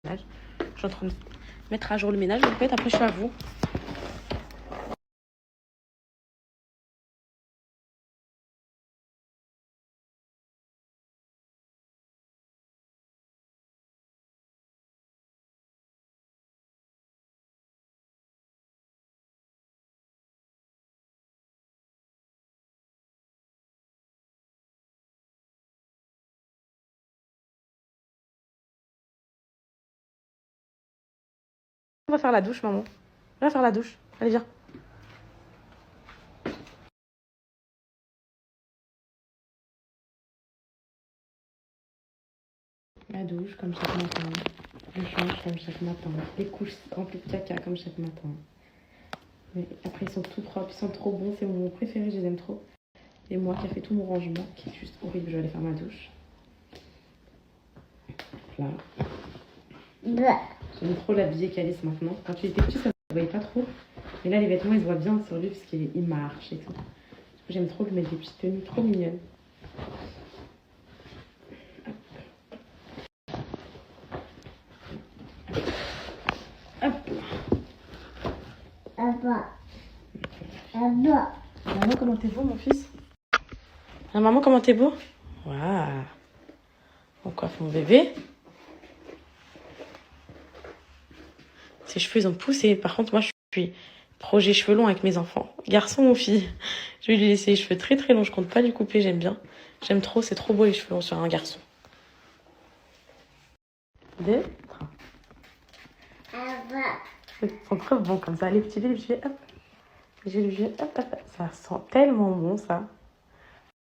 Je suis en train de mettre à jour le ménage. En fait, après, je suis à vous. On va faire la douche, maman. On va faire la douche. Allez, viens. La douche, comme chaque matin. Le change, comme chaque matin. Les couches remplies de caca, comme chaque matin. Mais après, ils sont tout propres, ils sont trop bons. C'est mon moment préféré, je les aime trop. Et moi qui a fait tout mon rangement, qui est juste horrible, je vais aller faire ma douche. Là. J'aime trop l'habiller qu'Alice maintenant. Quand tu étais petit, ça ne se voyait pas trop. Mais là, les vêtements, ils se voient bien sur lui parce qu'il marche et tout. J'aime trop lui mettre des petites tenues trop mignonnes. Hop là. Maman, comment t'es beau, mon fils? Maman, comment t'es beau? Waouh. On coiffe mon bébé. Ses cheveux, ils ont poussé. Par contre, moi, je suis projet cheveux longs avec mes enfants. Garçon ou fille? Je vais lui laisser les cheveux très très longs. Je compte pas lui couper, j'aime bien. J'aime trop, c'est trop beau les cheveux longs sur un garçon. 2, 3. Ils sont trop bons comme ça. Les petits bébés, hop. J'ai le jeu, hop, hop. Ça sent tellement bon, ça.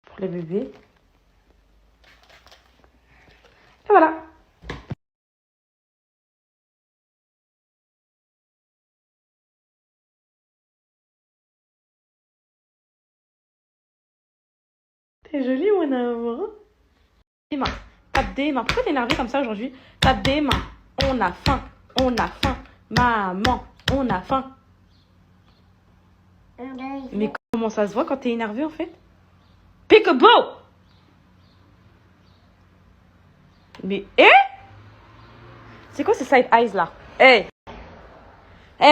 Pour les bébés. Et voilà. T'es jolie, mon amour. Des mains. Tape des mains. Pourquoi t'es énervée comme ça aujourd'hui? Tape des mains. On a faim. On a faim. Maman, on a faim. Mais comment ça se voit quand t'es énervée, en fait? Peekaboo! Mais, c'est quoi ces side eyes, là?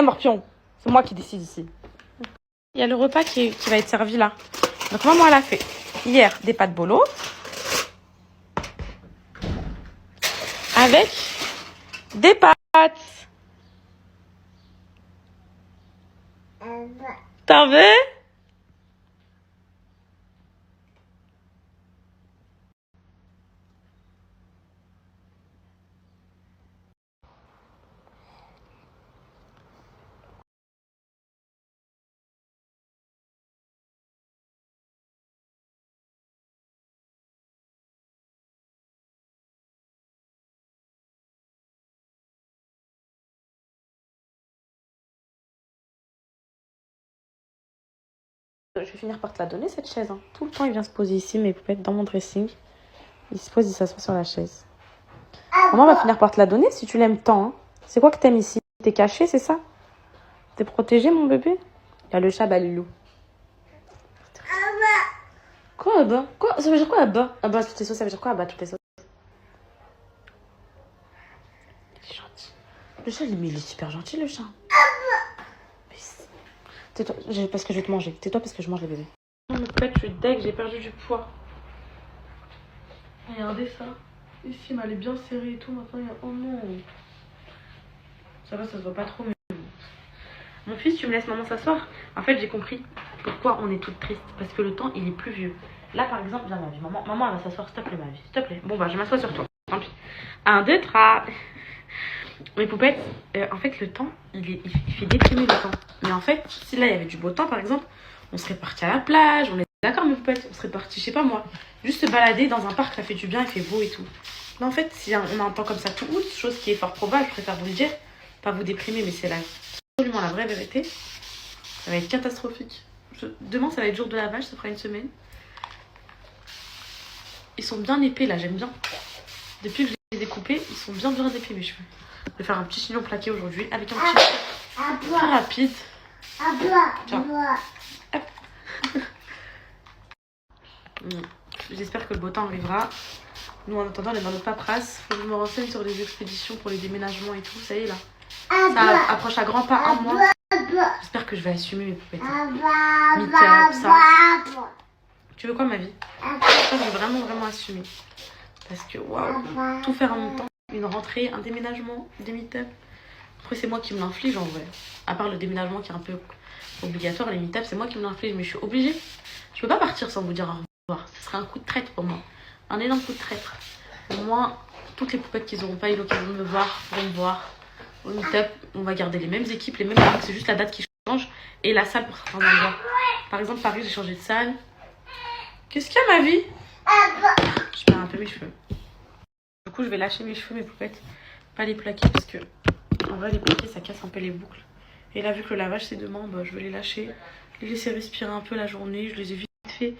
Morpion. C'est moi qui décide ici. Il y a le repas qui va être servi, là. Donc, maman, elle a fait hier des pâtes bolo. Avec des pâtes. T'en veux? Je vais finir par te la donner, cette chaise. Hein. Tout le temps, il vient se poser ici, mes poupettes, dans mon dressing. Il se pose, il s'assoit sur la chaise. Maman va finir par te la donner si tu l'aimes tant. Hein. C'est quoi que t'aimes ici? T'es caché, c'est ça? T'es protégé, mon bébé? Il y a le chat Balilou. Quoi, Abba? Quoi? Ça veut dire quoi, Abba? Abba, toutes les sauces, ça veut dire quoi, Abba, toutes les sauces? Il est gentil. Le chat, il est super gentil, le chat. Tais-toi, parce que je vais te manger. Tais-toi parce que je mange les bébés. Non, mais peut-être je suis deg, j'ai perdu du poids. Regardez ça. Ici, elle est bien serrée et tout. Maintenant, il y a... Oh non. Ça va, ça se voit pas trop. Mais... Mon fils, tu me laisses maman s'asseoir? En fait, j'ai compris pourquoi on est toutes tristes. Parce que le temps, il est pluvieux. Là, par exemple, viens, ma vie. Maman, elle va s'asseoir, s'il te plaît, ma vie. S'il te plaît. Bon, bah, je m'assois sur toi. Tant pis. 1, 2, 3. Mes poupettes, en fait, le temps, il fait déprimer le temps. Mais en fait, si là, il y avait du beau temps, par exemple, on serait parti à la plage. On est d'accord, mes poupettes? On serait parti, je sais pas moi, juste se balader dans un parc, ça fait du bien, il fait beau et tout. Là, en fait, si on a un temps comme ça tout août, chose qui est fort probable, je préfère vous le dire, pas vous déprimer, mais c'est absolument la vraie vérité. Ça va être catastrophique. Demain, ça va être jour de lavage, ça fera une semaine. Ils sont bien épais, là, j'aime bien. Depuis que je les ai découpés, ils sont bien épais, mes cheveux. Je vais faire un petit chignon plaqué aujourd'hui avec un petit très rapide. Tiens. Hop. J'espère que le beau temps arrivera. Nous, en attendant, on est dans notre paperasse. Faut que je me renseigne sur les expéditions pour les déménagements et tout. Ça y est, là. Ça approche à grands pas 1 mois. J'espère que je vais assumer mes poupettes. Meet-up, ça. Tu veux quoi, ma vie? Ça, je vais vraiment assumer. Parce que, waouh, tout faire en même temps. Une rentrée, un déménagement, des meet-up. Après, c'est moi qui me l'inflige, en vrai. À part le déménagement qui est un peu obligatoire, les meet-up, c'est moi qui me l'inflige. Mais je suis obligée. Je peux pas partir sans vous dire au revoir. Ce serait un coup de traître pour moi. Un énorme coup de traître. Au moins, toutes les poupettes qui n'auront pas eu l'occasion de me voir vont me voir. Au meet-up, on va garder les mêmes équipes, les mêmes marques. C'est juste la date qui change. Et la salle pour certains endroits. Par exemple, Paris, j'ai changé de salle. Qu'est-ce qu'il y a, ma vie? Je perds un peu mes cheveux. Du coup, je vais lâcher mes cheveux, mes poupettes. Pas les plaquer parce que, en vrai, les plaquer, ça casse un peu les boucles. Et là, vu que le lavage, c'est demain, bah, je vais les lâcher. Les laisser respirer un peu la journée. Je les ai vite fait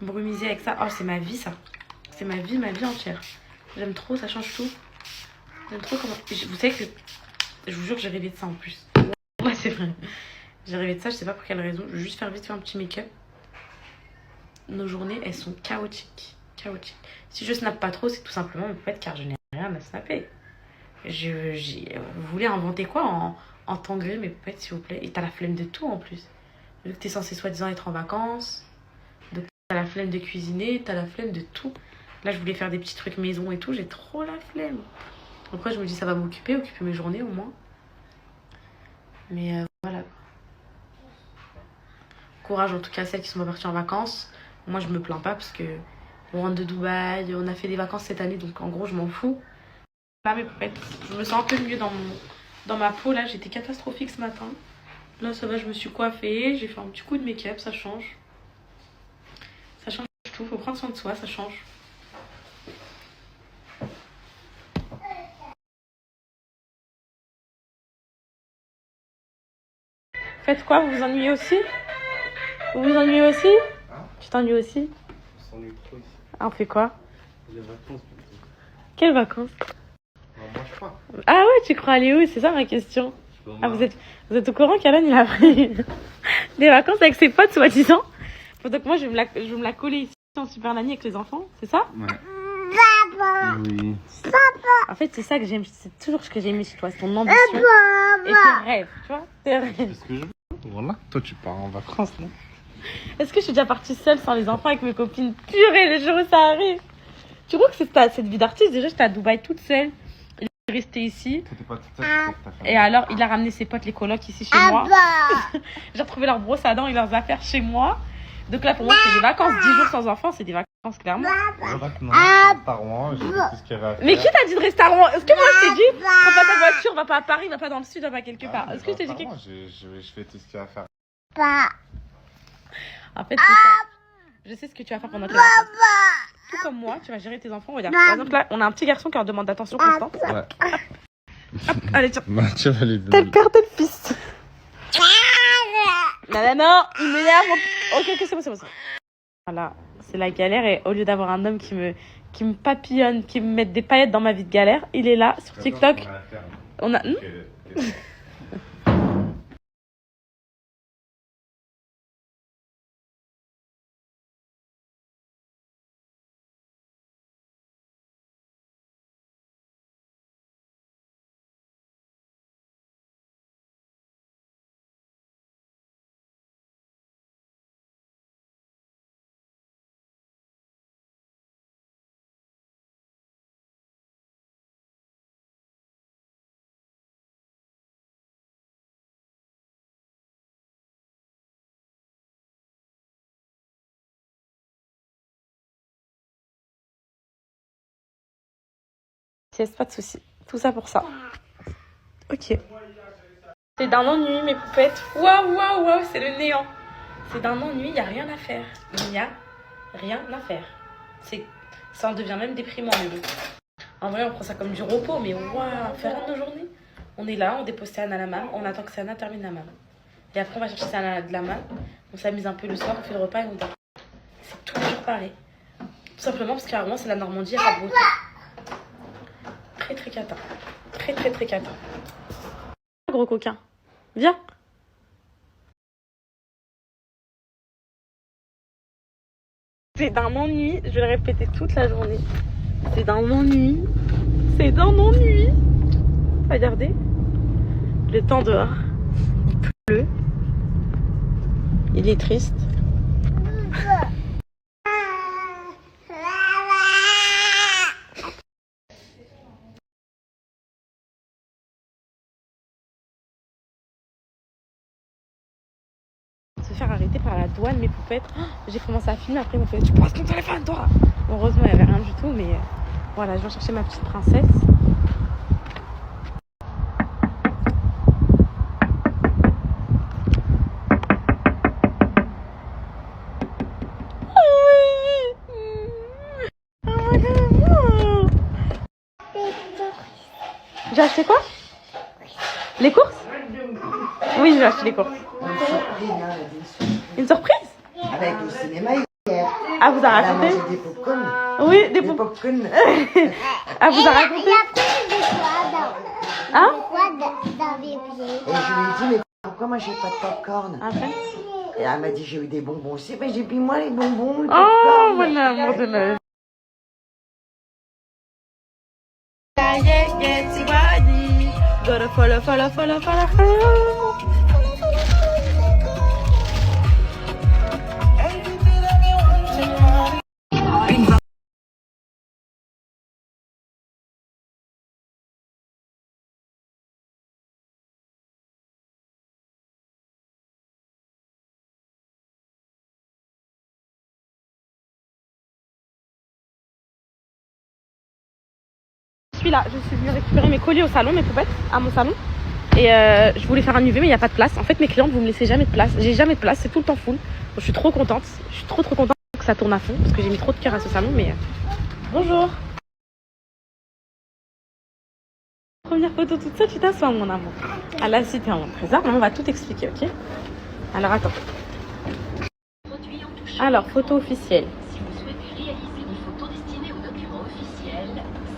brumiser avec ça. Oh, c'est ma vie, ça. C'est ma vie entière. J'aime trop, ça change tout. J'aime trop comment... Vous savez que... Je vous jure, j'ai rêvé de ça en plus. Ouais, c'est vrai. J'ai rêvé de ça, je sais pas pour quelle raison. Je vais juste faire vite fait un petit make-up. Nos journées, elles sont chaotiques. Chaotiques. Si je snappe pas trop, c'est tout simplement en fait car je n'ai rien à snapper. Vous voulez inventer quoi en temps gris, mes poupettes, s'il vous plaît? Et t'as la flemme de tout en plus. Vu que t'es censé soi-disant être en vacances. Donc t'as la flemme de cuisiner, t'as la flemme de tout. Là, je voulais faire des petits trucs maison et tout. J'ai trop la flemme. Après, je me dis, ça va occuper mes journées au moins. Mais voilà. Courage en tout cas à celles qui sont pas parties en vacances. Moi, je me plains pas parce que on rentre de Dubaï, on a fait des vacances cette année, donc en gros, je m'en fous. Là, mes poupettes, je me sens un peu mieux dans ma peau. Là, j'étais catastrophique ce matin. Là, ça va, je me suis coiffée. J'ai fait un petit coup de make-up, ça change. Ça change tout. Faut prendre soin de soi, ça change. Faites quoi? Vous vous ennuyez aussi? Vous vous ennuyez aussi? Hein? Tu t'ennuies aussi? On s'ennuie trop ici. Ah, on fait quoi? Les vacances plutôt. Quelles vacances? On mange pas. Ah ouais, tu crois aller où? C'est ça ma question. Ah, vous êtes au courant qu'Alan il a pris des vacances avec ses potes, soi-disant? Donc moi, je vais me la coller ici en super nanny avec les enfants, c'est ça? Ouais. Oui. En fait, c'est ça que j'aime, c'est toujours ce que j'ai aimé chez toi, c'est ton ambition et tes rêves, tu vois? Tes rêves. C'est ce que je veux. Voilà. Toi, tu pars en vacances, non? Est-ce que je suis déjà partie seule sans les enfants avec mes copines? Purée, le jour où ça arrive. Tu crois que c'est cette vie d'artiste? Déjà, j'étais à Dubaï toute seule. Il est resté ici. T'étais pas toute seule, t'étais avec ta famille. Et alors, il a ramené ses potes, les colocs, ici chez moi. J'ai retrouvé leurs brosses à dents et leurs affaires chez moi. Donc là, pour moi, c'est des vacances. 10 jours sans enfants, c'est des vacances, clairement. Non, à Rouen, j'ai fait tout ce qu'il y avait à faire. Mais qui t'a dit de rester à Rouen? Est-ce que moi, je t'ai dit, prends pas ta voiture, va pas à Paris, va pas dans le sud, va pas quelque part? Est-ce que je t'ai dit quelque chose? Je fais tout ce qu'il y a à faire. En fait, c'est ça. Je sais ce que tu vas faire pendant tes vacances. Tout comme moi, tu vas gérer tes enfants. Regarde. Par exemple, là, on a un petit garçon qui leur demande d'attention constante. Ouais. Hop, allez, tiens. Bah, tu vas les Tel père, tel fils. Non, il m'énerve. Ok, c'est bon. Voilà, c'est la galère. Et au lieu d'avoir un homme qui me papillonne, qui me met des paillettes dans ma vie de galère, il est là sur TikTok. On a... Pas de soucis. Tout ça pour ça. Ok. C'est d'un ennui, mes poupettes. Waouh, c'est le néant. C'est d'un ennui, il n'y a rien à faire. Il n'y a rien à faire. Ça en devient même déprimant, mais bon. En vrai, on prend ça comme du repos, mais waouh, faire rien de nos journées. On est là, on dépose Sana à la maman, on attend que Sana termine la maman. Et après, on va chercher Sana de la maman. On s'amuse un peu le soir, on fait le repas et on dort. C'est tous les jours pareil. Tout simplement parce qu'à Rouen, c'est la Normandie, elle a beau temps. Très cata. Très cata. Gros coquin. Viens. C'est d'un ennui, je vais le répéter toute la journée. C'est dans mon nuit. C'est dans mon nuit. Regardez. Le temps dehors. Il pleut. Il est triste. Se faire arrêter par la douane, mes poupettes. Oh, j'ai commencé à filmer, après ils m'ont fait tu passes ton téléphone toi. Heureusement il n'y avait rien du tout, mais voilà, je viens chercher ma petite princesse. J'ai acheté quoi? Les courses? Oui, j'ai acheté les courses. Une surprise? Avec le cinéma hier. Ah, vous a Elle a raconté? mangé des popcorn. Oui, des Des popcorn. Ah, vous a raconté? Hein? Et je lui ai dit, mais pourquoi moi j'ai pas de popcorn? Après? Et elle m'a dit, j'ai eu des bonbons aussi. Mais j'ai dit, moi les bonbons, le Oh, popcorn. mon amour de la vie. Gotta follow, follow, follow, follow, follow. Là, je suis venue récupérer mes colis au salon, mes poupettes, à mon salon. Et je voulais faire un UV, mais il n'y a pas de place. En fait, mes clientes, vous me laissez jamais de place. J'ai jamais de place, c'est tout le temps full. Donc, je suis trop contente. Je suis trop contente que ça tourne à fond, parce que j'ai mis trop de cœur à ce salon. Mais bonjour. Première photo toute seule, tu t'assois, mon amour. À la cité en trésor, on va tout expliquer, ok? Alors, attends. Alors, photo officielle. Si vous souhaitez réaliser une photo destinée au document officiel,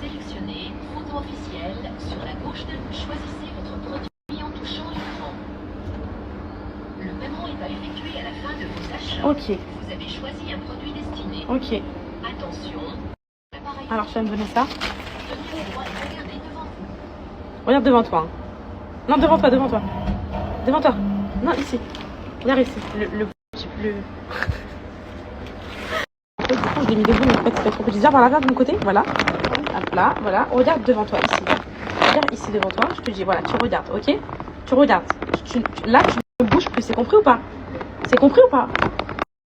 sélectionnez Photo officielle. Sur la gauche choisissez votre produit en touchant l'écran. Le paiement est à effectuer à la fin de vos achats. Ok. Vous avez choisi un produit destiné. Ok. Attention, l'appareil Alors, je vais me donner ça. tenez le droit de regarder devant vous. Regarde devant toi. Hein. Non, devant toi, devant toi. Devant toi. Non, ici. Regarde ici. Le je l'ai mis debout, mais en fait, c'est pas trop petit. Voilà, regarde de mon côté. Voilà. Hop là, voilà. Regarde devant toi, ici. Regarde ici devant toi. Je te dis, voilà, tu regardes, ok? Tu regardes. Là, tu ne bouges plus. C'est compris ou pas? C'est compris ou pas? Tu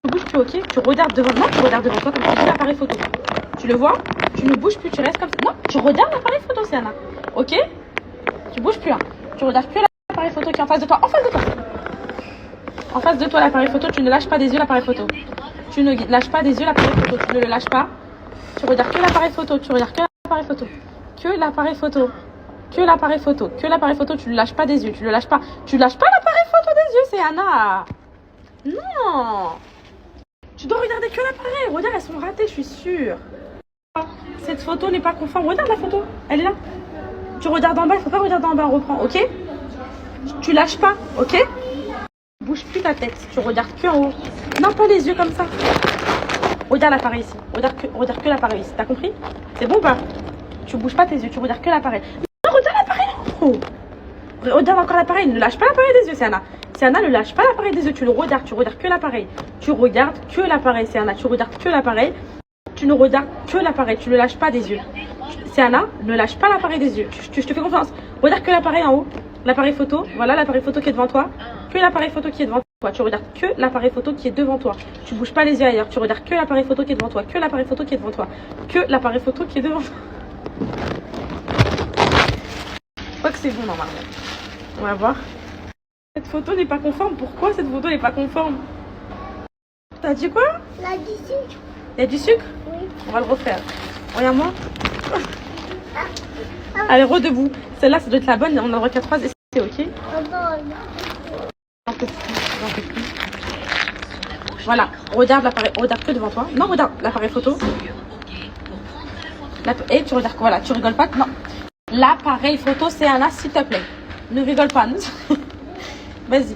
ne bouges plus, ok? Tu regardes devant. Non, tu regardes devant toi comme tu dis l'appareil photo. Tu le vois? Tu ne bouges plus, tu restes comme ça. Non, tu regardes l'appareil photo, Sienna. Ok? Tu bouges plus, hein. Tu regardes que l'appareil photo qui est en face de toi. En face de toi. En face de toi, l'appareil photo. Tu ne lâches pas des yeux l'appareil photo. Tu ne lâches pas des yeux l'appareil photo. Tu ne le lâches pas. Tu regardes que l'appareil photo. Tu regardes que l'appareil photo. Que l'appareil photo. Que l'appareil photo. Que l'appareil photo. Tu ne lâches pas des yeux. Tu ne le lâches pas. Tu lâches pas l'appareil photo des yeux, c'est Anna. Non. Tu dois regarder que l'appareil. Regarde, elles sont ratées, je suis sûre. Cette photo n'est pas conforme. Regarde la photo. Elle est là. Tu regardes en bas. Il ne faut pas regarder en bas. On reprend. Ok? Tu lâches pas. Ok? Bouge plus ta tête. Tu regardes que en haut. Non, pas les yeux comme ça. Regarde l'appareil ici. Regarde que l'appareil ici. T'as compris? C'est bon ou pas? Tu bouges pas tes yeux. Tu regardes que l'appareil. Non, regarde l'appareil. Oh. Regarde encore l'appareil. Ne lâche pas l'appareil des yeux, Sienna. Sienna, ne lâche pas l'appareil des yeux. Tu le regardes. Tu regardes que l'appareil. Tu regardes que l'appareil, Sienna. Tu regardes que l'appareil. Tu ne regardes que l'appareil. Tu ne lâches pas des yeux. Sienna, ne lâche pas l'appareil des yeux. Je te fais confiance. Regarde que l'appareil en haut. L'appareil photo. Voilà l'appareil photo qui est devant toi. Que l'appareil photo qui est devant toi. Tu regardes que l'appareil photo qui est devant toi. Tu bouges pas les yeux ailleurs. Tu regardes que l'appareil photo qui est devant toi. Que l'appareil photo qui est devant toi. Que l'appareil photo qui est devant toi. Je crois que c'est bon normalement. On va voir. Cette photo n'est pas conforme. Pourquoi cette photo n'est pas conforme? T'as dit quoi? Il a du sucre. Il y a du sucre? Oui. On va le refaire. Regarde-moi. Allez, redebout. Celle-là, ça doit être la bonne. On en aura qu'à 3 essais, ok? Voilà, regarde l'appareil, regarde que devant toi. Non, regarde l'appareil photo. Et tu regardes, voilà, tu rigoles pas. Non, l'appareil photo, c'est un as, s'il te plaît. Ne rigole pas. Vas-y.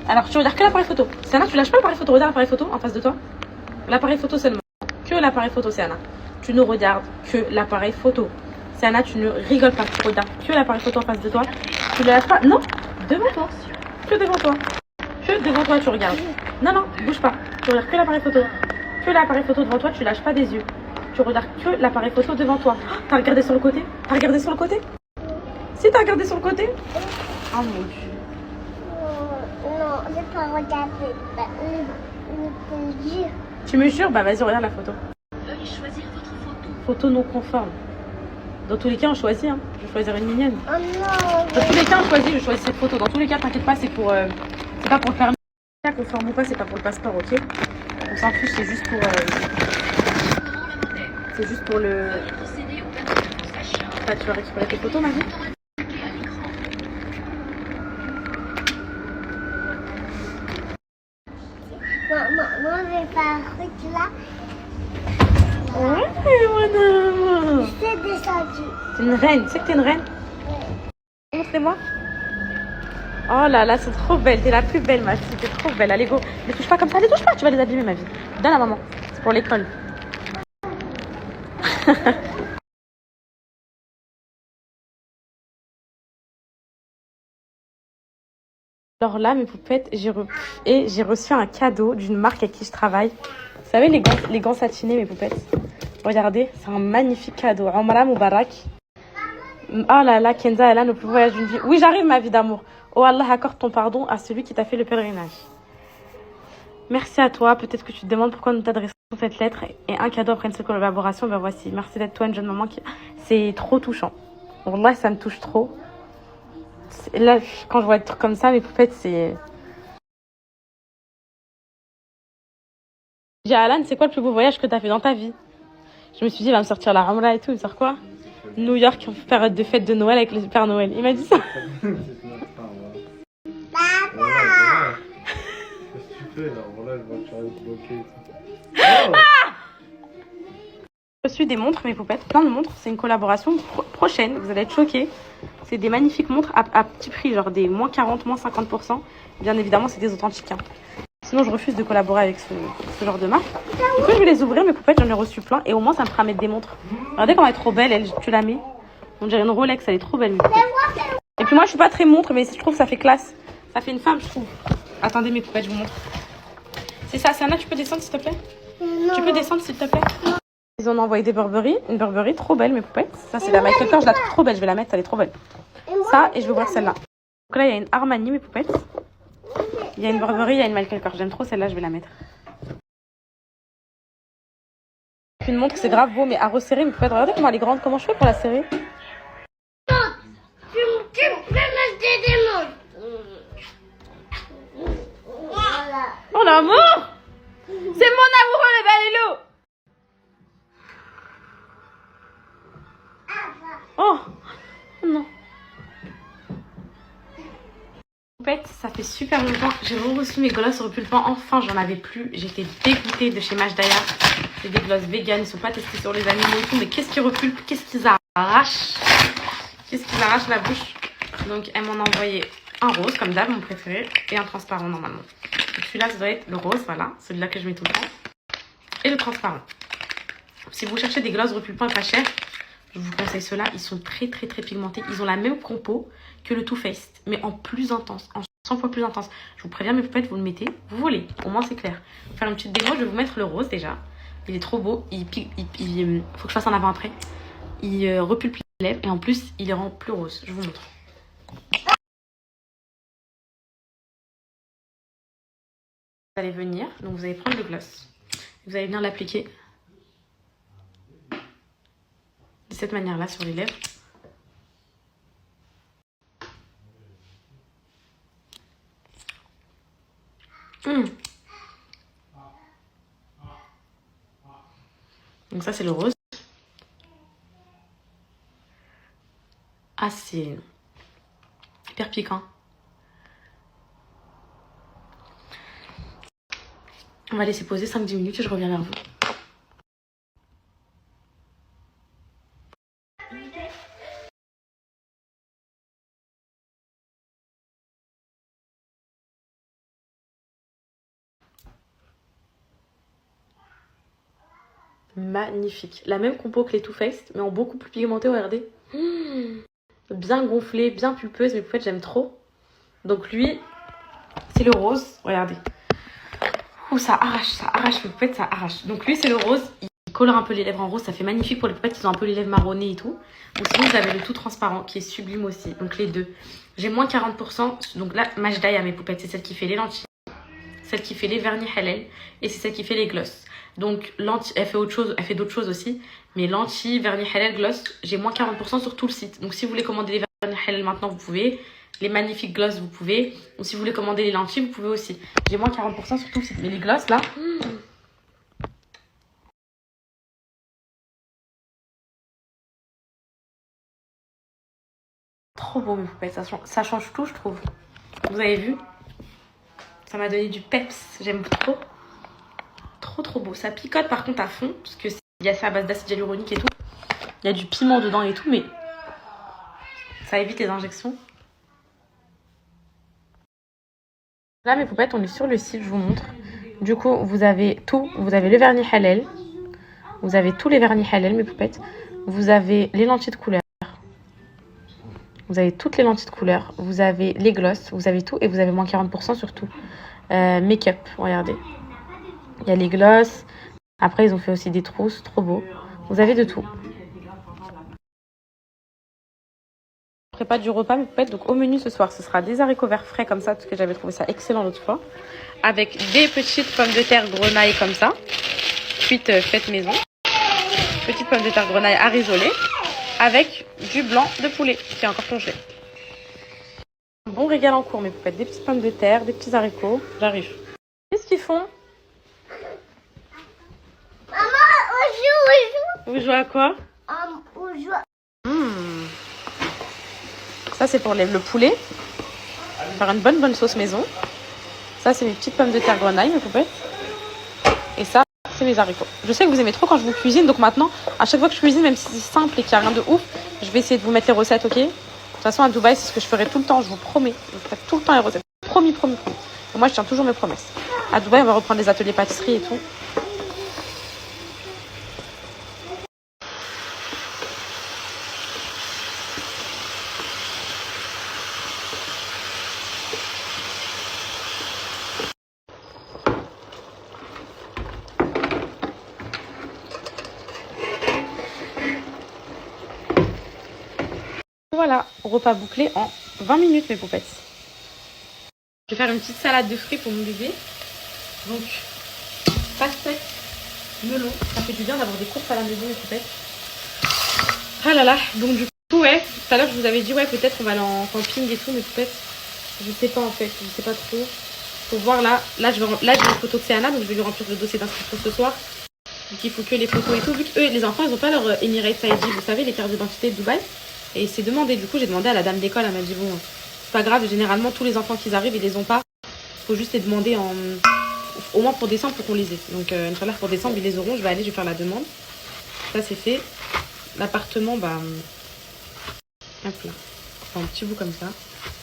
Alors, tu regardes que l'appareil photo. C'est Anna, tu lâches pas l'appareil photo. Regarde l'appareil photo en face de toi. L'appareil photo seulement. Que l'appareil photo, c'est Anna. tu ne regardes que l'appareil photo. Siana, tu ne rigoles pas, tu regardes que l'appareil photo en face de toi. Tu ne lâches pas, non, devant toi, que devant toi. Que devant toi, tu regardes. Non, non, bouge pas. Tu regardes que l'appareil photo. Que l'appareil photo devant toi, tu lâches pas des yeux. Tu regardes que l'appareil photo devant toi. T'as regardé sur le côté? T'as regardé sur le côté? Si t'as regardé sur le côté? Oh mon dieu. Non, je n'ai pas regardé. Le jure. Tu me jures? Bah vas-y, regarde la photo. Veuillez choisir votre photo. Photo non conforme. Dans tous les cas, on choisit. Hein. Je vais choisir une mignonne. Oh non. Dans tous les cas, on choisit. Je choisis cette photo. Dans tous les cas, t'inquiète pas, c'est pour. C'est pas pour le permis. Conforme ou pas, c'est pas pour le passeport, ok? On s'en fiche, c'est juste pour. C'est juste pour le. Veuillez procéder au paiement de vos achats. Bah, tu vas récupérer tes photos, ma vie? Cliquez à l'écran. Moi, je vais faire un truc là. Ouais, madame. C'est descendu. C'est une reine. Tu sais que t'es une reine? Montrez-moi. Oh là là, c'est trop belle. T'es la plus belle, ma fille. T'es trop belle. Allez, go. Les touche pas comme ça. Les touche pas. Tu vas les abîmer, ma vie. Donne à maman. C'est pour l'école. Alors là, mes poupettes, j'ai reçu un cadeau d'une marque avec qui je travaille. Vous savez, les gants satinés, mes poupettes. Regardez, c'est un magnifique cadeau. Omra Moubarak. Oh là là, Kenza, elle a le plus beau voyage d'une vie. Oui, j'arrive, ma vie d'amour. Oh Allah, accorde ton pardon à celui qui t'a fait le pèlerinage. Merci à toi. Peut-être que tu te demandes pourquoi nous t'adressons cette lettre et un cadeau après une seule collaboration. Ben voici. Merci d'être toi, une jeune maman qui. C'est trop touchant. Wallah, ça me touche trop. Là, quand je vois des trucs comme ça, mes poupettes, c'est. J'ai dit à Alan, c'est quoi le plus beau voyage que t'as fait dans ta vie? Je me suis dit, il va me sortir la Ramla et tout. Il me sort quoi? New York, en période de fête de Noël avec le Père Noël. Il m'a dit ça. Papa. Qu'est-ce que tu fais là? Voilà, le voiture est bloquée. J'ai reçu des montres, mes poupettes, plein de montres. C'est une collaboration prochaine, vous allez être choqués. C'est des magnifiques montres à petit prix, genre des moins 40, moins 50%. Bien évidemment, c'est des authentiques. Hein. Sinon, je refuse de collaborer avec ce genre de marque. Du coup, je vais les ouvrir, mes poupettes, j'en ai reçu plein. Et au moins, ça me fera mettre des montres. Regardez comment elle est trop belle, elle, tu la mets. On dirait une Rolex, elle est trop belle, mes poupettes. Et puis moi, je suis pas très montre, mais je trouve que ça fait classe. Ça fait une femme, je trouve. Attendez, mes poupettes, je vous montre. C'est ça, Sana, tu peux descendre, s'il te plaît? Non. Tu peux descendre, s'il te plaît? Ils ont envoyé des Burberry, une Burberry trop belle, mes poupettes. Ça, c'est la Michael Kors, je la trouve trop belle, je vais la mettre, elle est trop belle. Ça, et je vais ouvrir celle-là. Donc là, il y a une Armani, mes poupettes. Il y a une Burberry, il y a une Michael Kors. J'aime trop celle-là, je vais la mettre. Une montre, c'est grave beau, mais à resserrer, mes poupettes. Regardez comment elle est grande, comment je fais pour la serrer? Tu peux m'acheter des montres. Voilà. Oh l'amour! C'est mon amoureux, le bel hello! Oh non. En fait, ça fait super longtemps. J'ai reçu mes glosses repulpants. Enfin, j'en avais plus. J'étais dégoûtée de chez Majdaya. C'est des glosses vegan. Ils sont pas testés sur les animaux et tout. Mais qu'est-ce qu'ils repulpent? Qu'est-ce qu'ils arrachent? Qu'est-ce qu'ils arrachent la bouche? Donc, elle m'en a envoyé un rose, comme d'hab, mon préféré. Et un transparent, normalement. Celui-là, ça doit être le rose, voilà. Celui-là que je mets tout le temps. Et le transparent. Si vous cherchez des glosses repulpants pas chers, je vous conseille ceux-là. Ils sont très, très, très pigmentés. Ils ont la même compo que le Too Faced, mais en plus intense, en 100 fois plus intense. Je vous préviens, mes poupettes, vous le mettez, vous voulez. Au moins, c'est clair. Pour faire une petite démo, je vais vous mettre le rose déjà. Il est trop beau. Il faut que je fasse en avant-après. Il repulpe les lèvres et en plus, il les rend plus roses. Je vous montre. Vous allez venir, donc vous allez prendre le gloss. Vous allez venir l'appliquer de cette manière-là sur les lèvres. Donc ça, c'est le rose. Ah, c'est hyper piquant. On va laisser poser 5-10 minutes et je reviens vers vous. Magnifique. La même compo que les Too Faced, mais en beaucoup plus pigmenté, regardez. Bien gonflée, bien pulpeuse, mais poupettes, j'aime trop. Donc lui, c'est le rose, regardez. Ouh, ça arrache, mes poupettes, ça arrache. Donc lui, c'est le rose, il colore un peu les lèvres en rose, ça fait magnifique pour les poupettes qui ont un peu les lèvres marronnées et tout. Ou sinon, vous avez le tout transparent, qui est sublime aussi, donc les deux. J'ai moins 40%, donc là, Majda à mes poupettes, c'est celle qui fait les lentilles, celle qui fait les vernis halal, et c'est celle qui fait les gloss. Donc, elle fait autre chose, elle fait d'autres choses aussi. Mais lentilles, vernis halal, gloss, j'ai moins 40% sur tout le site. Donc, si vous voulez commander les vernis halal maintenant, vous pouvez. Les magnifiques gloss, vous pouvez. Ou si vous voulez commander les lentilles, vous pouvez aussi. J'ai moins 40% sur tout le site. Mais les gloss, là... Trop beau, mes poupettes. Ça change tout, je trouve. Vous avez vu? Ça m'a donné du peps. J'aime trop. Trop beau. Ça picote par contre à fond. Parce que il y a ça à base d'acide hyaluronique et tout. Il y a du piment dedans et tout. Mais ça évite les injections. Là, mes poupettes, on est sur le site. Je vous montre. Du coup, vous avez tout. Vous avez le vernis halal. Vous avez tous les vernis halal, mes poupettes. Vous avez les lentilles de couleur. Vous avez toutes les lentilles de couleur. Vous avez les gloss. Vous avez tout. Et vous avez moins 40% sur tout. Make-up. Regardez. Il y a les gloss. Après, ils ont fait aussi des trousses. Trop beau. Vous avez de tout. Prépa du repas, mes poupettes. Donc, au menu ce soir, ce sera des haricots verts frais comme ça, parce que j'avais trouvé ça excellent l'autre fois. Avec des petites pommes de terre grenaille comme ça. Cuites faites maison. Petites pommes de terre grenaille à risoler. Avec du blanc de poulet qui est encore congelé. Bon régal en cours, mes poupettes. Des petites pommes de terre, des petits haricots. J'arrive. Qu'est-ce qu'ils font? Vous jouez à quoi? On joue. Ça, c'est pour le poulet. Faire une bonne sauce maison. Ça, c'est mes petites pommes de terre grenaille, mes poupettes. Et ça, c'est mes haricots. Je sais que vous aimez trop quand je vous cuisine. Donc maintenant, à chaque fois que je cuisine, même si c'est simple et qu'il n'y a rien de ouf, je vais essayer de vous mettre les recettes, ok? De toute façon, à Dubaï, c'est ce que je ferai tout le temps. Je vous promets. Je ferai tout le temps les recettes. Promis. Et moi, je tiens toujours mes promesses. À Dubaï, on va reprendre les ateliers pâtisserie et tout. Voilà, repas bouclé en 20 minutes, mes poupettes. Je vais faire une petite salade de fruits pour mon bébé. Donc, pastèque, melon. Ça fait du bien d'avoir des courses à la maison, mes poupettes. Ah là là, donc du coup, ouais, tout à l'heure, je vous avais dit, ouais, peut-être on va aller en camping et tout, mes poupettes. Je sais pas, en fait, je sais pas trop. Faut voir là. Là, j'ai une photo de Céana, donc je vais lui remplir le dossier d'inscription ce soir. Donc, il faut que les photos et tout, vu que eux, les enfants, ils ont pas leur Emirates ID, vous savez, les cartes d'identité de Dubaï. Et c'est demandé, du coup j'ai demandé à la dame d'école, elle m'a dit bon, c'est pas grave, généralement tous les enfants qui arrivent ils les ont pas. Faut juste les demander au moins pour décembre pour qu'on les ait. Donc Inch'Allah pour décembre ils les auront, je vais faire la demande. Ça c'est fait. L'appartement, bah hop là, un petit bout comme ça.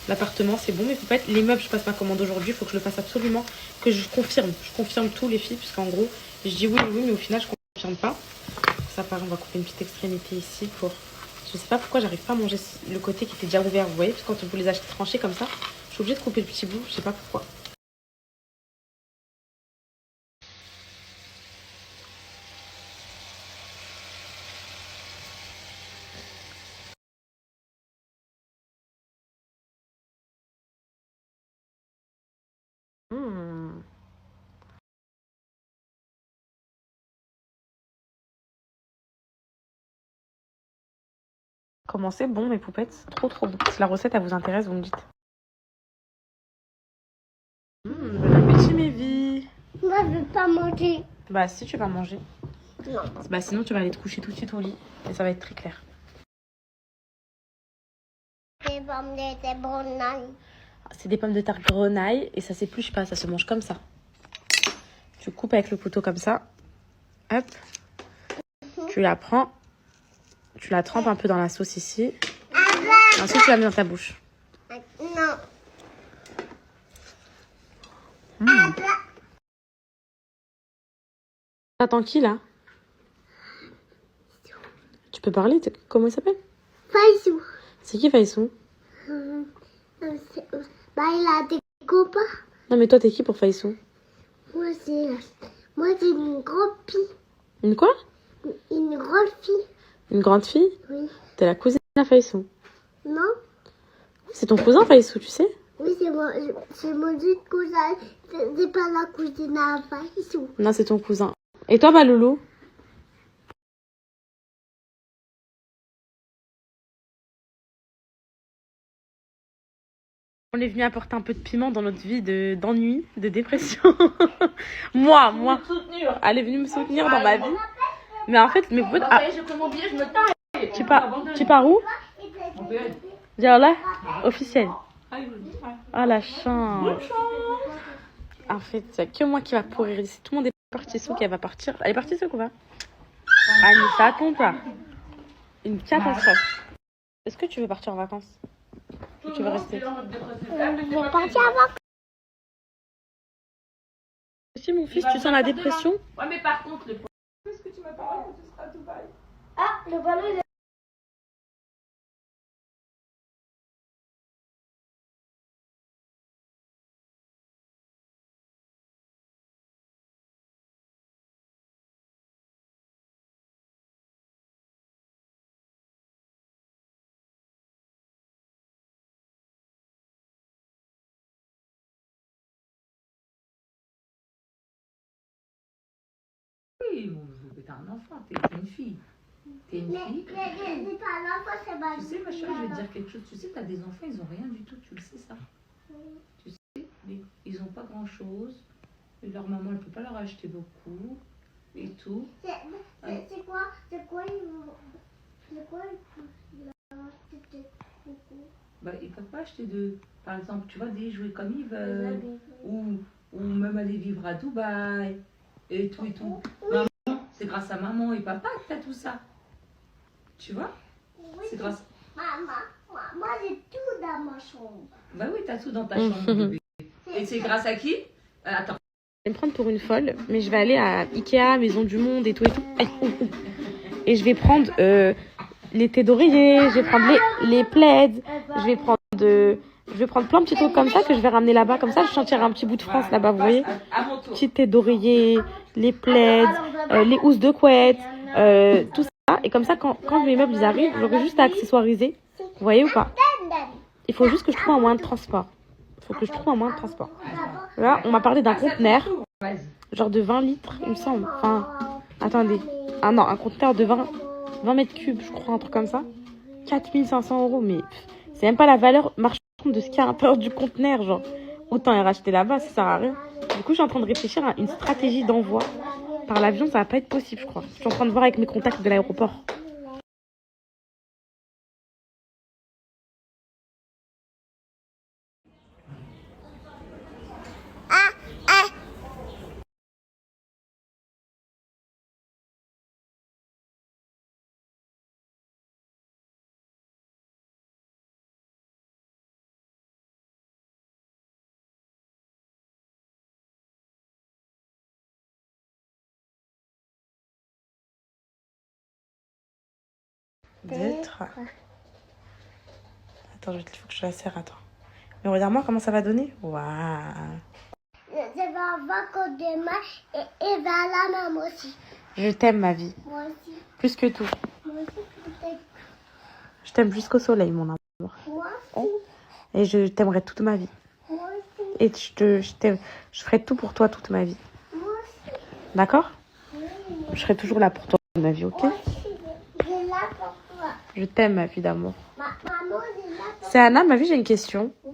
L'appartement c'est bon mes poupettes. Les meubles je passe ma commande aujourd'hui, il faut que je le fasse absolument, que je confirme. Je confirme tout les filles, puisqu'en gros je dis oui mais au final je confirme pas. Ça pareil, on va couper une petite extrémité ici pour... Je sais pas pourquoi j'arrive pas à manger le côté qui était déjà ouvert, vous voyez, parce que quand vous les achetez tranchés comme ça, je suis obligée de couper le petit bout, je sais pas pourquoi. Comment c'est bon mes poupettes? Trop bon. Si la recette elle vous intéresse, vous me dites. Bon appétit mes vies. Moi, je veux pas manger. Bah si tu vas manger. Non. Bah sinon tu vas aller te coucher tout de suite au lit. Et ça va être très clair. Des pommes de terre grenaille. C'est des pommes de terre grenaille et ça s'épluche pas, ça se mange comme ça. Tu coupes avec le couteau comme ça. Hop. Tu la prends. Tu la trempes un peu dans la sauce ici. Ensuite, tu la mets dans ta bouche. Non. T'attends qui, là? peux parler? Comment il s'appelle? Faisou. C'est qui Faïsou? Bah, il a des copains. Non, mais toi, t'es qui pour Faïsou? Moi, c'est une grande fille. Une quoi? Une grande fille. Une grande fille? Oui. T'es la cousine à Faïsou. Non? C'est ton cousin Faïsou, tu sais? Oui, c'est mon autre cousin. C'est pas la cousine à Faisou. Non, c'est ton cousin. Et toi, Loulou? On est venu apporter un peu de piment dans notre vie d'ennui, de dépression. moi. Elle est venue me soutenir dans ma vie. Mais en fait, mes potes... Ah, tu pars où? Dire là, officiel. Ah, la chance. En fait, il n'y a que moi qui va pourrir ici. Tout le monde est parti, Sou qui va partir. Elle est partie, Sou, ou pas? Ah, mais ça attend pas. Une catastrophe. Est-ce que tu veux partir en vacances? Ou tu veux rester? Je vais partir avant. Si, mon fils, tu sens la dépression? Ouais, mais par contre, le Ah, le ballon, il est... oui, t'es un enfant, t'es une fille. T'es une fille. C'est pas l'enfant, c'est pas... Tu sais, ma chérie, je vais te dire quelque chose. Tu sais, t'as des enfants, ils ont rien du tout. Tu le sais, ça. Tu sais, ils ont pas grand-chose. Et leur maman, elle peut pas leur acheter beaucoup. Et tout. C'est quoi ils Bah, ils peuvent pas acheter par exemple, tu vois, des jouets comme ils veulent. Ou même aller vivre à Dubaï. Et tout et tout. Maman, c'est grâce à maman et papa que t'as tout ça. Tu vois? C'est grâce... Moi, j'ai tout dans ma chambre. Bah oui, t'as tout dans ta chambre, bébé. Et c'est grâce à qui? Attends. Je vais me prendre pour une folle, mais je vais aller à Ikea, Maison du Monde et tout et tout. Et je vais prendre les thés d'oreiller, je vais prendre les plaids, je vais prendre plein de petits trucs comme ça que je vais ramener là-bas. Comme ça, je sentirai un petit bout de France là-bas, vous voyez. Petits thés d'oreiller, les plaids, les housses de couette, tout ça. Et comme ça, quand mes meubles ils arrivent, j'aurai juste à accessoiriser. Vous voyez ou pas? Il faut juste que je trouve un moyen de transport. Là, on m'a parlé d'un conteneur, genre de 20 litres, il me semble. Enfin, attendez. Ah non, un conteneur de 20 mètres cubes, je crois, un truc comme ça. 4500 €, mais c'est même pas la valeur marchande de ce qu'il y a à l'intérieur du conteneur, genre. Autant les racheter là-bas, ça sert à rien. Du coup, je suis en train de réfléchir à une stratégie d'envoi. Par l'avion, ça va pas être possible, je crois. Je suis en train de voir avec mes contacts de l'aéroport. D'être. Attends, il faut que je la serre, attends. Mais regarde-moi comment ça va donner. Waouh. Je vais en vacances demain et vers la maman aussi. Je t'aime, ma vie. Moi aussi. Plus que tout. Moi aussi, peut-être. Je t'aime jusqu'au soleil, mon amour. Moi aussi. Et je t'aimerai toute ma vie. Moi aussi. Et je ferai tout pour toi toute ma vie. Moi aussi. D'accord? Oui, Je serai toujours là pour toi, ma vie, ok? moi aussi. Je suis là pour toi. Je t'aime, ma vie d'amour. Maman, je suis là pour C'est Anna, ma vie, j'ai une question. toi.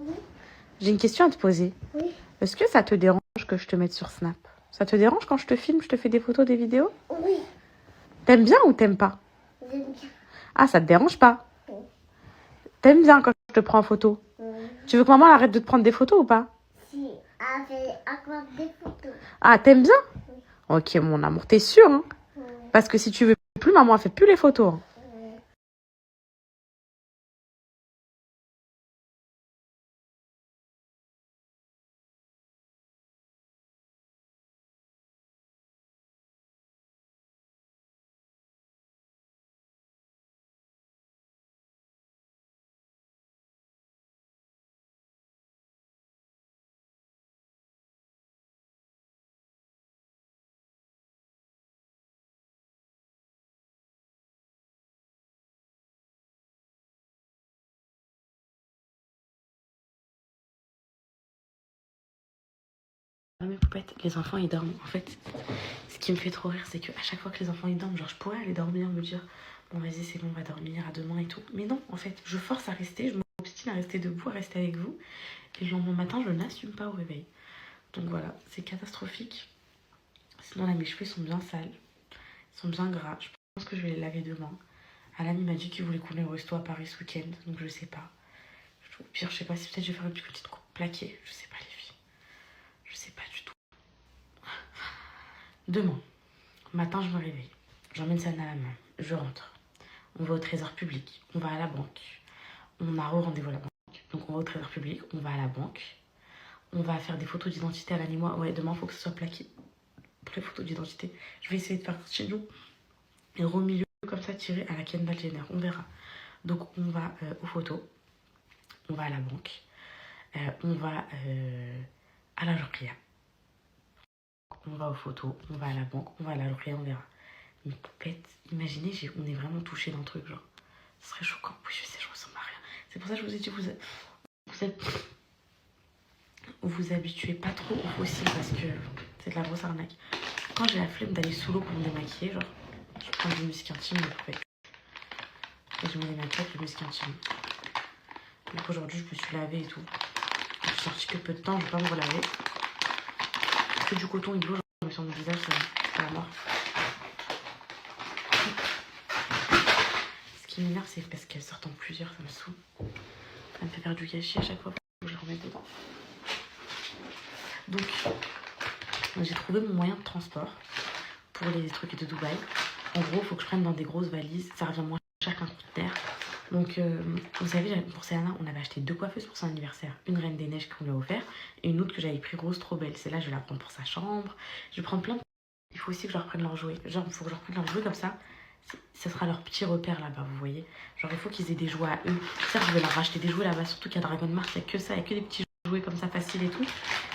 J'ai une question à te poser. Oui. Est-ce que ça te dérange que je te mette sur Snap? Ça te dérange quand je te filme, je te fais des photos, des vidéos? Oui. T'aimes bien ou t'aimes pas? J'aime bien. Ah, ça te dérange pas? Oui. T'aimes bien quand je te prends en photo? Tu veux que maman arrête de te prendre des photos ou pas? Si, avec des photos. Ah, t'aimes bien? Ok, mon amour, t'es sûr, hein? Parce que si tu veux plus, maman, elle fait plus les photos, hein. Mes poupettes, les enfants ils dorment. En fait, ce qui me fait trop rire, c'est qu'à chaque fois que les enfants ils dorment, genre je pourrais aller dormir, me dire bon vas-y c'est bon, on va dormir à demain et tout. Mais non, en fait, je force à rester, je m'obstine à rester debout, à rester avec vous. Et le lendemain matin, je n'assume pas au réveil. Donc voilà, c'est catastrophique. Sinon là, mes cheveux sont bien sales, ils sont bien gras. Je pense que je vais les laver demain. Alami m'a dit qu'il voulait qu'on aille au resto à Paris ce week-end, donc je sais pas. Au pire, je sais pas si peut-être je vais faire une petite coupe plaquée. Je sais pas les filles. Je sais pas du tout. Demain, matin, je me réveille. J'emmène Sana à la main. Je rentre. On va au trésor public. On va à la banque. On a rendez-vous à la banque. Donc on va au trésor public. On va à la banque. On va faire des photos d'identité à la moi. Ouais, demain, il faut que ce soit plaqué. Pour les photos d'identité. Je vais essayer de faire chez nous. Et au milieu, comme ça, tiré à la Kendall Jenner. On verra. Donc on va aux photos. On va à la banque. On va à la journée. On va aux photos, on va à la banque, on va à la loterie, on verra. Une poupette, imaginez, on est vraiment touché d'un truc, genre. Ce serait choquant. Oui, je sais, je ressemble à rien. C'est pour ça que je vous ai dit, vous habituez pas trop au fossile parce que c'est de la grosse arnaque. Quand j'ai la flemme d'aller sous l'eau pour me démaquiller, genre, je prends du musc intime, de poupette. Et je me démaquille avec le musc intime. Donc aujourd'hui, je me suis lavée et tout. Je suis sortie que peu de temps, je vais pas me relaver. Que du coton et de l'eau sur mon visage, c'est la mort. Ce qui m'énerve, c'est parce qu'elles sortent en plusieurs, ça me saoule. Ça me fait faire du gâchis à chaque fois que je remets dedans. Donc, j'ai trouvé mon moyen de transport pour les trucs de Dubaï. En gros, il faut que je prenne dans des grosses valises. Ça revient moins cher qu'un conteneur. Donc, vous savez, pour Serena, on avait acheté 2 coiffeuses pour son anniversaire. Une Reine des Neiges qu'on lui a offert et une autre que j'avais pris rose trop belle. Celle-là, je vais la prendre pour sa chambre. Je vais prendre plein de... Il faut aussi que je leur prenne leurs jouets. Genre, il faut que je leur prenne leurs jouets comme ça. Ce sera leur petit repère là-bas, vous voyez. Genre, il faut qu'ils aient des jouets à eux. Certes, je vais leur racheter des jouets là-bas, surtout qu'il y a Dragon Mart, il n'y a que ça, il n'y a que des petits jouets comme ça faciles et tout.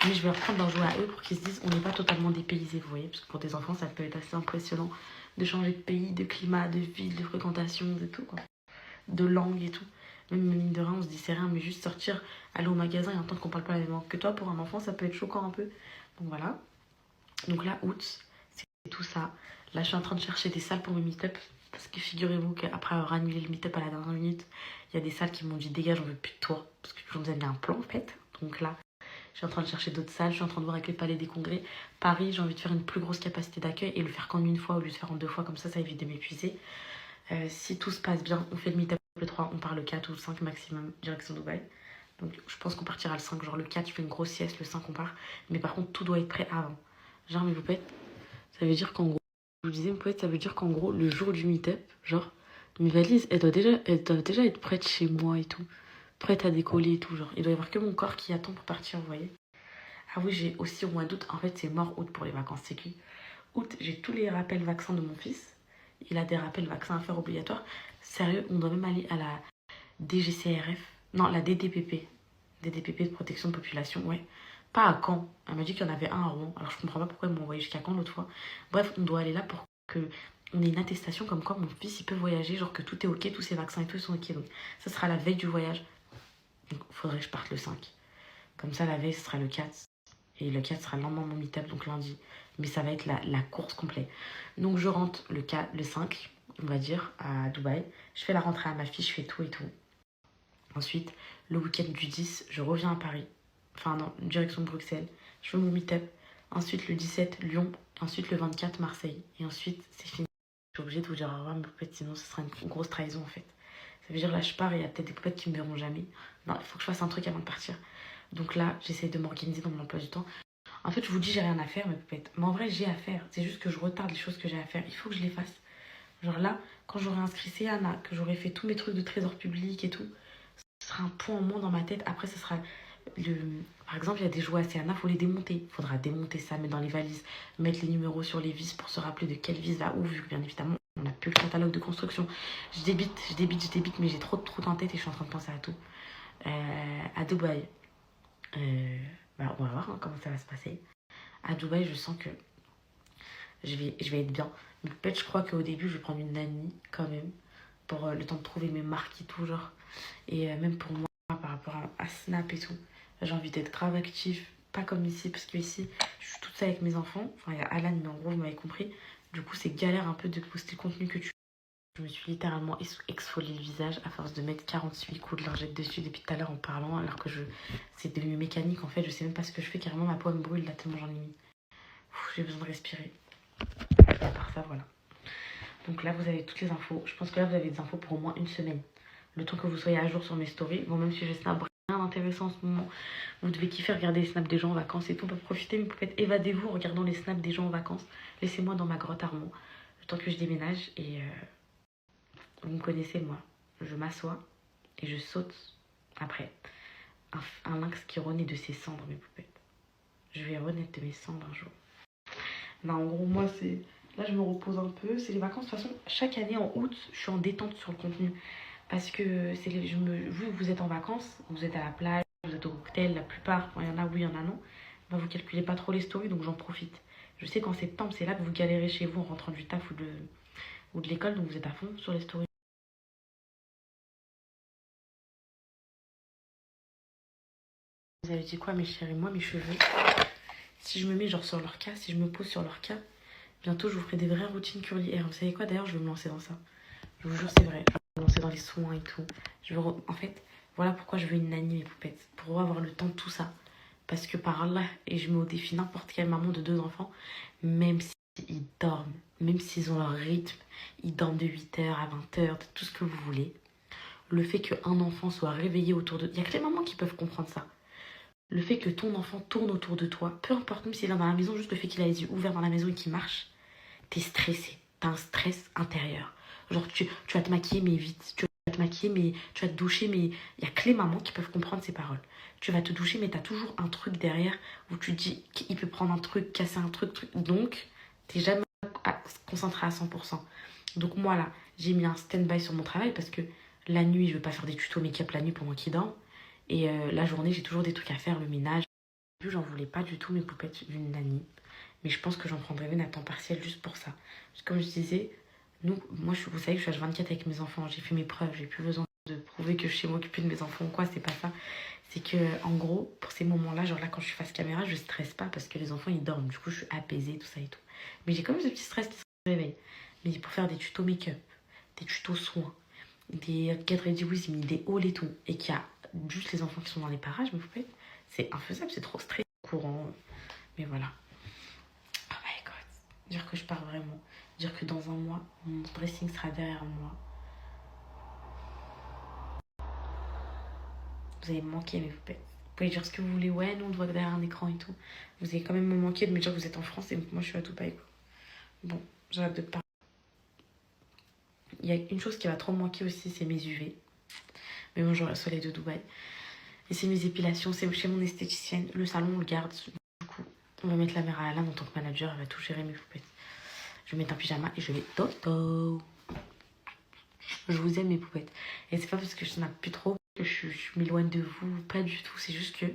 Mais je vais leur prendre leurs jouets à eux pour qu'ils se disent on n'est pas totalement dépaysés, vous voyez. Parce que pour des enfants, ça peut être assez impressionnant de changer de pays, de climat, de ville, de fréquentation, de tout quoi. De langue et tout. Même mine de rien, on se dit c'est rien, mais juste sortir, aller au magasin et entendre qu'on parle pas la même langue que toi, pour un enfant, ça peut être choquant un peu. Donc voilà. Donc là, août, c'est tout ça. Là, je suis en train de chercher des salles pour mes meet-up. Parce que figurez-vous qu'après avoir annulé le meet-up à la dernière minute, il y a des salles qui m'ont dit dégage, j'en veux plus de toi. Parce que je vous ai mis un plan en fait. Donc là, je suis en train de chercher d'autres salles. Je suis en train de voir avec les palais des congrès. Paris, j'ai envie de faire une plus grosse capacité d'accueil et le faire qu'en une fois au lieu de faire en 2 fois. Comme ça évite de m'épuiser. Si tout se passe bien, on fait le meet-up le 3, on part le 4 ou le 5 maximum, direction Dubaï. Donc je pense qu'on partira le 5, genre le 4 je fais une grosse sieste, le 5 on part. Mais par contre tout doit être prêt avant. Genre mes poupettes, ça veut dire qu'en gros, je vous disais mes poupettes, ça veut dire qu'en gros le jour du meet-up, genre mes valises, elles doivent déjà être prêtes chez moi et tout. Prêtes à décoller et tout, genre il doit y avoir que mon corps qui attend pour partir, vous voyez. Ah oui, j'ai aussi au mois d'août, en fait c'est mort août pour les vacances sécu. Août, j'ai tous les rappels vaccins de mon fils. Il a des rappels vaccins à faire obligatoires. Sérieux, on doit même aller à la DGCRF. Non, la DDPP. DDPP de protection de population, ouais. Pas à Caen. Elle m'a dit qu'il y en avait un à Rouen. Alors je comprends pas pourquoi elle m'a envoyé jusqu'à Caen l'autre fois. Bref, on doit aller là pour que on ait une attestation comme quoi mon fils il peut voyager, genre que tout est ok, tous ses vaccins et tout sont ok. Donc ça sera la veille du voyage. Donc il faudrait que je parte le 5. Comme ça la veille ce sera le 4. Et le 4 sera le lendemain de mon meet-up, donc lundi. Mais ça va être la course complète. Donc je rentre le 5, on va dire, à Dubaï. Je fais la rentrée à ma fille, je fais tout et tout. Ensuite, le week-end du 10, je reviens à Paris. Enfin non, direction Bruxelles. Je fais mon meet-up. Ensuite, le 17, Lyon. Ensuite, le 24, Marseille. Et ensuite, c'est fini. Je suis obligée de vous dire au revoir, mes poupettes, sinon ce sera une grosse trahison en fait. Ça veut dire là, je pars et il y a peut-être des poupettes qui me verront jamais. Non, il faut que je fasse un truc avant de partir. Donc là, j'essaie de m'organiser dans mon emploi du temps. En fait, je vous dis, j'ai rien à faire, mes poupettes. Mais en vrai, j'ai à faire. C'est juste que je retarde les choses que j'ai à faire. Il faut que je les fasse. Genre là, quand j'aurai inscrit Céana, que j'aurai fait tous mes trucs de trésor public et tout, ce sera un point en moins dans ma tête. Après, ce sera le... Par exemple, il y a des jouets à Céana, il faut les démonter. Il faudra démonter ça, mettre dans les valises, mettre les numéros sur les vis pour se rappeler de quelle vis va où, vu que bien évidemment, on n'a plus le catalogue de construction. Je débite, mais j'ai trop en tête et je suis en train de penser à tout. À Dubaï. Bah, on va voir hein, comment ça va se passer. À Dubaï, je sens que je vais être bien. Mais peut-être, je crois qu'au début, je vais prendre une nanny quand même. Pour le temps de trouver mes marques et tout, genre. Et même pour moi, par rapport à Snap et tout. J'ai envie d'être grave active. pas comme ici, parce que ici, je suis toute seule avec mes enfants. Enfin, il y a Alan, mais en gros, vous m'avez compris. Du coup, c'est galère un peu de poster le contenu que tu... Je me suis littéralement exfolié le visage à force de mettre 48 coups de lingette dessus depuis tout à l'heure en parlant, alors que c'est devenu mécanique en fait. Je sais même pas ce que je fais, carrément ma peau me brûle là tellement j'en ai mis. J'ai besoin de respirer. Et à part ça, voilà. Donc là, vous avez toutes les infos. Je pense que là, vous avez des infos pour au moins une semaine. Le temps que vous soyez à jour sur mes stories. Bon, même si je snap rien d'intéressant en ce moment, vous devez kiffer regarder les snaps des gens en vacances et tout. Pour profiter, mes poupettes, évadez-vous en regardant les snaps des gens en vacances. Laissez-moi dans ma grotte Armand, le temps que je déménage. Et vous me connaissez, moi. Je m'assois et je saute après. Un lynx qui renaît de ses cendres, mes poupettes. Je vais renaître de mes cendres un jour. Non, en gros, moi, c'est... Là, je me repose un peu. C'est les vacances. De toute façon, chaque année, en août, je suis en détente sur le contenu. Parce que vu que vous êtes en vacances, vous êtes à la plage, vous êtes au cocktail, la plupart, il y en a oui, il y en a non, ben, vous calculez pas trop les stories, donc j'en profite. Je sais qu'en septembre, c'est là que vous galérez chez vous en rentrant du taf ou de l'école, donc vous êtes à fond sur les stories. Vous avez dit quoi, mes chéris? Moi, mes cheveux, si je me mets genre sur leur cas, si je me pose sur leur cas, bientôt je vous ferai des vraies routines curly hair. Vous savez quoi, d'ailleurs, je vais me lancer dans ça. Je vous jure, c'est vrai. Je vais me lancer dans les soins et tout. En fait, voilà pourquoi je veux une nanny, mes poupettes. Pour avoir le temps de tout ça. Parce que par là, et je mets au défi n'importe quelle maman de 2 enfants, même s'ils dorment, même s'ils ont leur rythme, ils dorment de 8h à 20h, de tout ce que vous voulez. Le fait qu'un enfant soit réveillé autour de... Il n'y a que les mamans qui peuvent comprendre ça. Le fait que ton enfant tourne autour de toi, peu importe, même s'il est dans la maison, juste le fait qu'il a les yeux ouverts dans la maison et qu'il marche, t'es stressé. T'as un stress intérieur. Genre, tu vas te maquiller, mais vite. Tu vas te maquiller, mais tu vas te doucher, mais il n'y a que les mamans qui peuvent comprendre ces paroles. Tu vas te doucher, mais t'as toujours un truc derrière où tu te dis qu'il peut prendre un truc, casser un truc. Donc, t'es jamais concentré à 100%. Donc, moi, là, j'ai mis un stand-by sur mon travail parce que la nuit, je ne veux pas faire des tutos make-up la nuit pendant qu'ils dorment. Et la journée, j'ai toujours des trucs à faire, le ménage. Au début, j'en voulais pas du tout mes poupettes d'une nanny. Mais je pense que j'en prendrais une à temps partiel juste pour ça. Parce que comme je disais, moi, vous savez que je suis H24 avec mes enfants. J'ai fait mes preuves. J'ai plus besoin de prouver que je sais m'occuper de mes enfants ou quoi. C'est pas ça. C'est que, en gros, pour ces moments-là, genre là, quand je suis face caméra, je stresse pas parce que les enfants, ils dorment. Du coup, je suis apaisée, tout ça et tout. Mais j'ai quand même ce petit stress qui se réveille. Mais pour faire des tutos make-up, des tutos soins, des get ready with me, des hauls et tout, et qu'il y a juste les enfants qui sont dans les parages, mais vous pouvez, c'est infaisable, c'est trop stressant, courant. Mais voilà. Oh my god. Dire que je pars vraiment. Dire que dans un mois, mon dressing sera derrière moi. Vous allez me manquer, mes poupettes. Vous pouvez dire ce que vous voulez. Ouais, nous on te voit derrière un écran et tout. Vous allez quand même me manquer de me dire que vous êtes en France et moi je suis à Dubaï. Bon, j'ai hâte de parler. Il y a une chose qui va trop me manquer aussi, c'est mes UV. Mais bon, j'aurai le soleil de Dubaï. Et c'est mes épilations, c'est chez mon esthéticienne. Le salon, on le garde. Du coup, on va mettre la mère à Alain en tant que manager. Elle va tout gérer, mes poupettes. Je vais mettre un pyjama et je vais toto. Je vous aime, mes poupettes. Et c'est pas parce que je snap plus trop que je m'éloigne de vous. Pas du tout. C'est juste que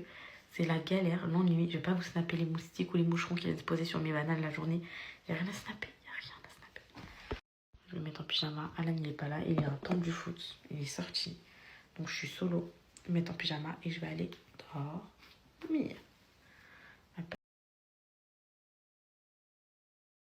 c'est la galère, l'ennui. Je vais pas vous snapper les moustiques ou les moucherons qui viennent se poser sur mes bananes la journée. Il n'y a rien à snapper. Il n'y a rien à snapper. Je vais mettre en pyjama. Alan, il est pas là. Il est un temps du foot. Il est sorti. Donc je suis solo. Je vais mettre en pyjama et je vais aller dehors dormir.